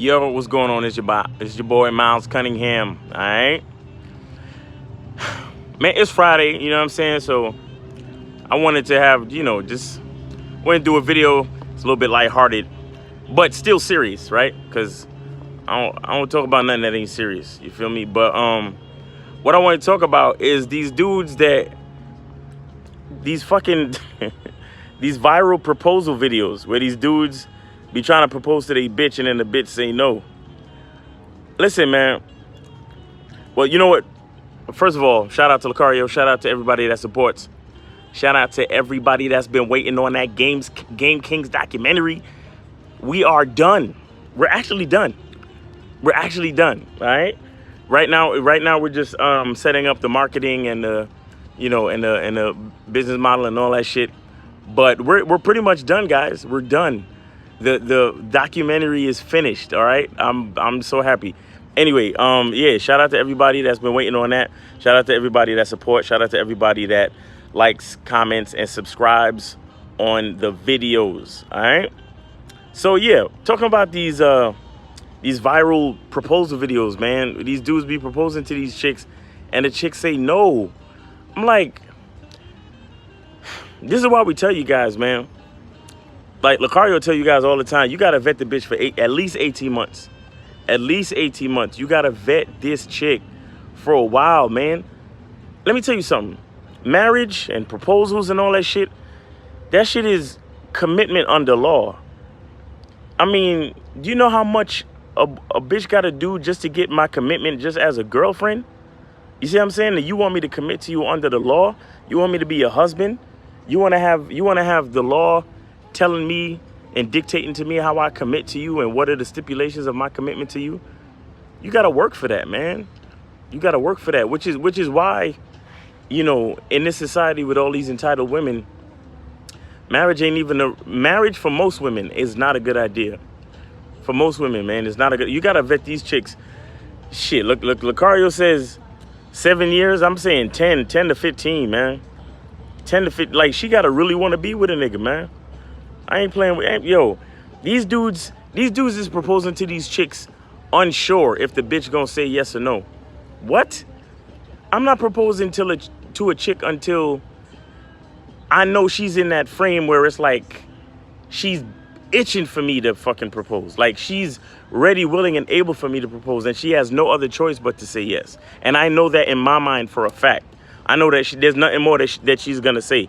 Yo, what's going on? It's your boy Miles Cunningham. All right, man. It's Friday. You know what I'm saying? So I wanted to have just wanted to do a video. It's a little bit lighthearted, but still serious, right? Because I don't talk about nothing that ain't serious. You feel me? But what I want to talk about is these dudes these fucking these viral proposal videos where these dudes be trying to propose to their bitch and then the bitch say no. Listen, man. Well, you know what? First of all, shout out to Lucario. Shout out to everybody that supports. Shout out to everybody that's been waiting on that Game Kings documentary. We are done. We're actually done. We're actually done. All right. Right now we're just setting up the marketing and the and the business model and all that shit. But we're pretty much done, guys. We're done. The documentary is finished. All right. I'm so happy. Anyway, yeah, shout out to everybody that's been waiting on that. Shout out to everybody that supports. Shout out to everybody that likes, comments, and subscribes on the videos. All right. So yeah, talking about these viral proposal videos, man. These dudes be proposing to these chicks and the chicks say no. I'm like, this is why we tell you guys, man. Like Lucario tell you guys all the time, you got to vet the bitch for at least 18 months. At least 18 months. You got to vet this chick for a while, man. Let me tell you something. Marriage and proposals and all that shit is commitment under law. I mean, do you know how much a bitch got to do just to get my commitment just as a girlfriend? You see what I'm saying? That you want me to commit to you under the law? You want me to be your husband? You want to have the law telling me and dictating to me how I commit to you and what are the stipulations of my commitment to you? You got to work for that, man. You got to work for that, which is why, in this society with all these entitled women, marriage for most women is not a good idea. For most women, man, it's not a good. You got to vet these chicks. Shit, look, Lucario says 7 years. I'm saying 10 to 15, man. 10 to 15. Like, she got to really want to be with a nigga, man. I ain't playing with, yo, these dudes is proposing to these chicks unsure if the bitch gonna say yes or no. What? I'm not proposing to a chick until I know she's in that frame where it's like she's itching for me to fucking propose. Like she's ready, willing, and able for me to propose, and she has no other choice but to say yes. And I know that in my mind for a fact. I know that there's nothing more that she's gonna say.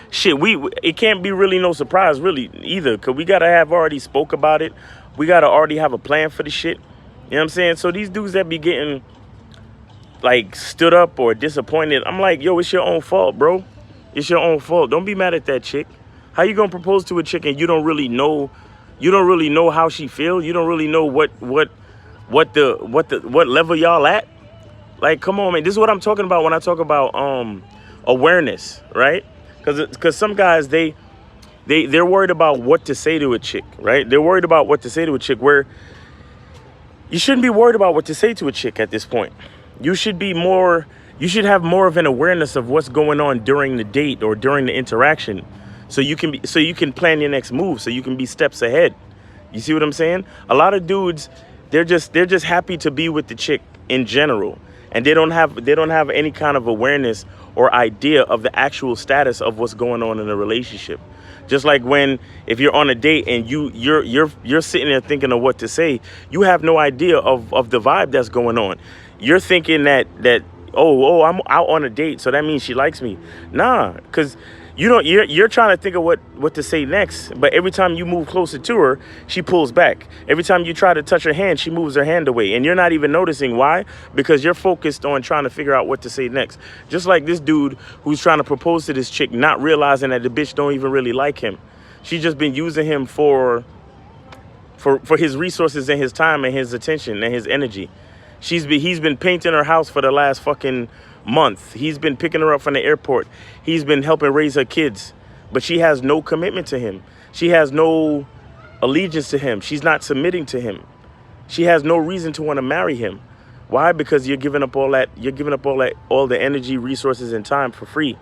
Shit, it can't be really no surprise really either, because we gotta have already spoke about it. We gotta already have a plan for the shit. You know what I'm saying? So these dudes that be getting like stood up or disappointed, I'm like, yo, it's your own fault, bro. It's your own fault. Don't be mad at that chick. How you gonna propose to a chick and you don't really know how she feels? You don't really know what level y'all at? Like, come on, man. This is what I'm talking about when I talk about awareness, right? Because some guys, they're worried about what to say to a chick, right? They're worried about what to say to a chick, where you shouldn't be worried about what to say to a chick at this point. You should have more of an awareness of what's going on during the date or during the interaction, so you can plan your next move, so you can be steps ahead. You see what I'm saying? A lot of dudes, they're just happy to be with the chick in general, and they don't have any kind of awareness or idea of the actual status of what's going on in a relationship. Just like if you're on a date and you're sitting there thinking of what to say, you have no idea of the vibe that's going on. You're thinking that oh, I'm out on a date, so that means she likes me. Nah, because you're trying to think of what to say next, but every time you move closer to her, she pulls back. Every time you try to touch her hand, she moves her hand away, and you're not even noticing why, because you're focused on trying to figure out what to say next. Just like this dude who's trying to propose to this chick, not realizing that the bitch don't even really like him. She's just been using him for his resources and his time and his attention and his energy. He's been painting her house for the last fucking month. He's been picking her up from the airport. He's been helping raise her kids, but she has no commitment to him. She has no allegiance to him. She's not submitting to him. She has no reason to want to marry him. Why? Because you're giving up all the energy, resources, and time for free.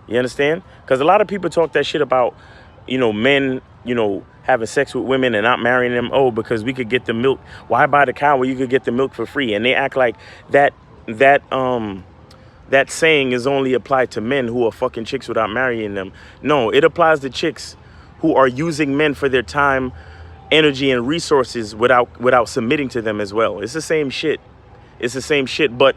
You understand? Because a lot of people talk that shit about, men, having sex with women and not marrying them. Oh, because we could get the milk. Why buy the cow where you could get the milk for free? And they act like that that saying is only applied to men who are fucking chicks without marrying them. No, it applies to chicks who are using men for their time, energy, and resources without submitting to them as well. It's the same shit. It's the same shit. But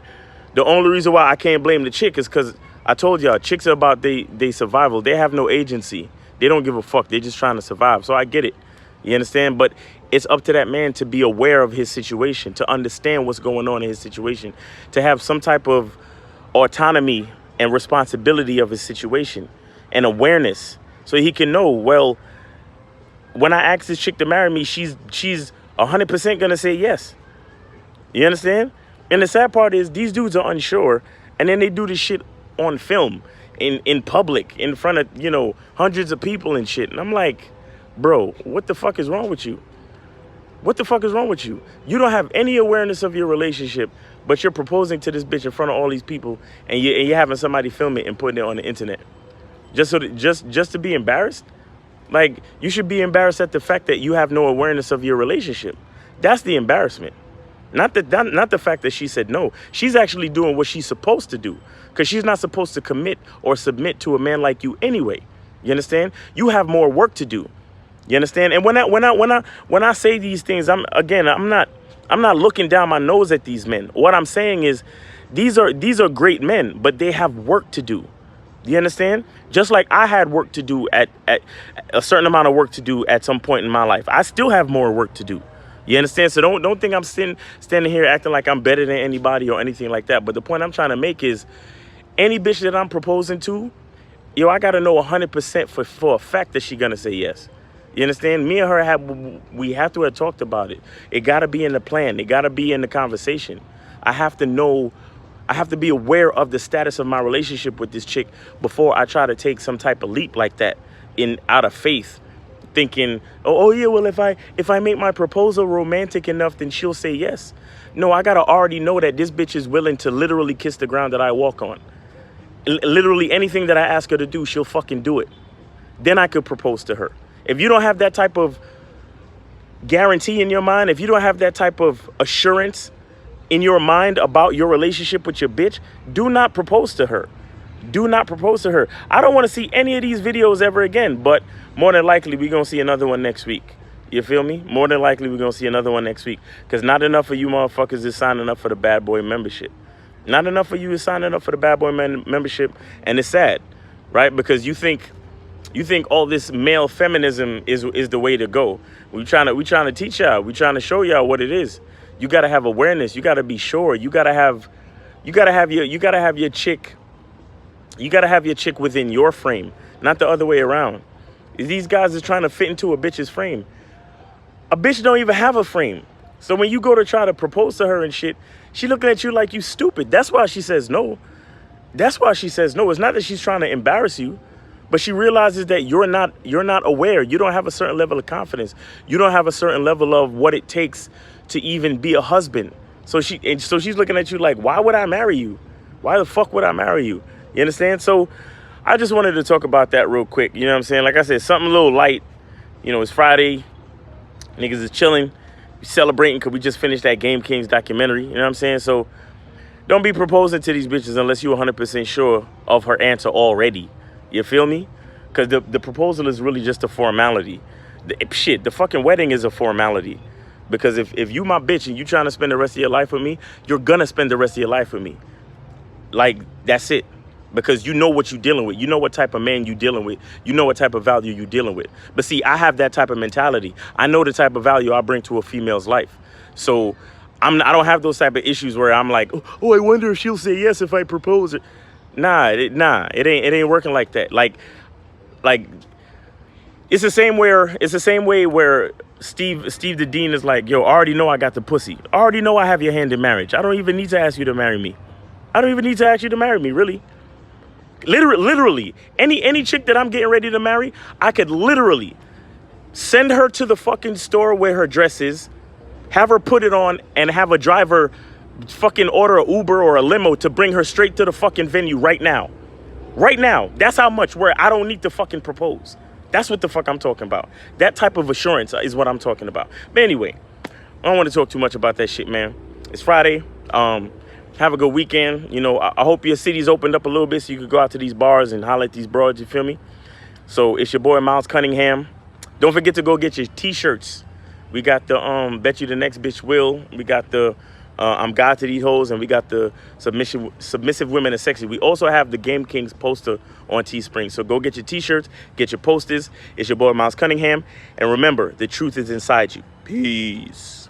the only reason why I can't blame the chick is because I told y'all, chicks are about they survival. They have no agency. They don't give a fuck. They're just trying to survive. So I get it. You understand? But it's up to that man to be aware of his situation, to understand what's going on in his situation, to have some type of autonomy and responsibility of his situation and awareness, so he can know, well, when I ask this chick to marry me, she's 100% gonna say yes. You understand? And the sad part is these dudes are unsure, and then they do this shit on film, in public, in front of, you know, hundreds of people and shit. And I'm like, bro, what the fuck is wrong with you? What the fuck is wrong with you? You don't have any awareness of your relationship, but you're proposing to this bitch in front of all these people, and you're having somebody film it and putting it on the internet, just so that, just to be embarrassed. Like, you should be embarrassed at the fact that you have no awareness of your relationship. That's the embarrassment. Not the fact that she said no. She's actually doing what she's supposed to do, because she's not supposed to commit or submit to a man like you anyway. You understand? You have more work to do. You understand? And when I say these things, I'm not looking down my nose at these men. What I'm saying is these are great men, but they have work to do. You understand? Just like I had work to do at a certain amount of work to do at some point in my life. I still have more work to do. You understand? So don't think I'm standing here acting like I'm better than anybody or anything like that. But the point I'm trying to make is, any bitch that I'm proposing to, yo, I got to know 100% for a fact that she going to say yes. You understand? Me and her we have to have talked about it. It got to be in the plan. It got to be in the conversation. I have to know, I have to be aware of the status of my relationship with this chick before I try to take some type of leap like that out of faith, thinking, oh yeah, well, if I make my proposal romantic enough, then she'll say yes. No, I got to already know that this bitch is willing to literally kiss the ground that I walk on. Literally anything that I ask her to do, she'll fucking do it. Then I could propose to her. If you don't have that type of guarantee in your mind, if you don't have that type of assurance in your mind about your relationship with your bitch, do not propose to her. Do not propose to her. I don't want to see any of these videos ever again, but more than likely we're going to see another one next week. You feel me? More than likely we're going to see another one next week, because not enough of you motherfuckers is signing up for the bad boy membership. Not enough of you is signing up for the bad boy membership, and it's sad, right? Because you think all this male feminism is the way to go. We trying to teach y'all. We trying to show y'all what it is. You got to have awareness. You got to be sure. You got to have your chick. You got to have your chick within your frame, not the other way around. These guys is trying to fit into a bitch's frame. A bitch don't even have a frame. So when you go to try to propose to her and shit, she looking at you like you stupid. That's why she says no. That's why she says no. It's not that she's trying to embarrass you, but she realizes that you're not aware. You don't have a certain level of confidence. You don't have a certain level of what it takes to even be a husband. So she's looking at you like, why would I marry you? Why the fuck would I marry you? You understand? So I just wanted to talk about that real quick. You know what I'm saying? Like I said, something a little light. You know, it's Friday. Niggas is chilling. We celebrating because we just finished that Game Kings documentary. You know what I'm saying? So don't be proposing to these bitches unless you're 100% sure of her answer already. You feel me? Because the proposal is really just a formality. The fucking wedding is a formality. Because if you my bitch and you trying to spend the rest of your life with me, you're going to spend the rest of your life with me. Like, that's it. Because you know what you're dealing with. You know what type of man you're dealing with. You know what type of value you're dealing with. But see, I have that type of mentality. I know the type of value I bring to a female's life. So I don't have those type of issues where I'm like, oh, I wonder if she'll say yes if I propose it. Nah, it ain't working like that. Like it's the same way where Steve the Dean is like, yo, I already know I got the pussy. I already know I have your hand in marriage. I don't even need to ask you to marry me. I don't even need to ask you to marry me, really. Literally, any chick that I'm getting ready to marry, I could literally send her to the fucking store where her dress is, have her put it on, and have a driver fucking order an Uber or a limo to bring her straight to the fucking venue right now. Right now. That's how much where I don't need to fucking propose. That's what the fuck I'm talking about. That type of assurance is what I'm talking about. But anyway, I don't want to talk too much about that shit, man. It's Friday. Have a good weekend. You know, I hope your city's opened up a little bit so you could go out to these bars and holler at these broads, you feel me? So it's your boy Miles Cunningham. Don't forget to go get your t-shirts. We got the Bet You the Next Bitch Will. We got the I'm God to These Hoes, and we got the Submissive Women Are Sexy. We also have the Game Kings poster on Teespring. So go get your t-shirts, get your posters. It's your boy Miles Cunningham. And remember, the truth is inside you. Peace.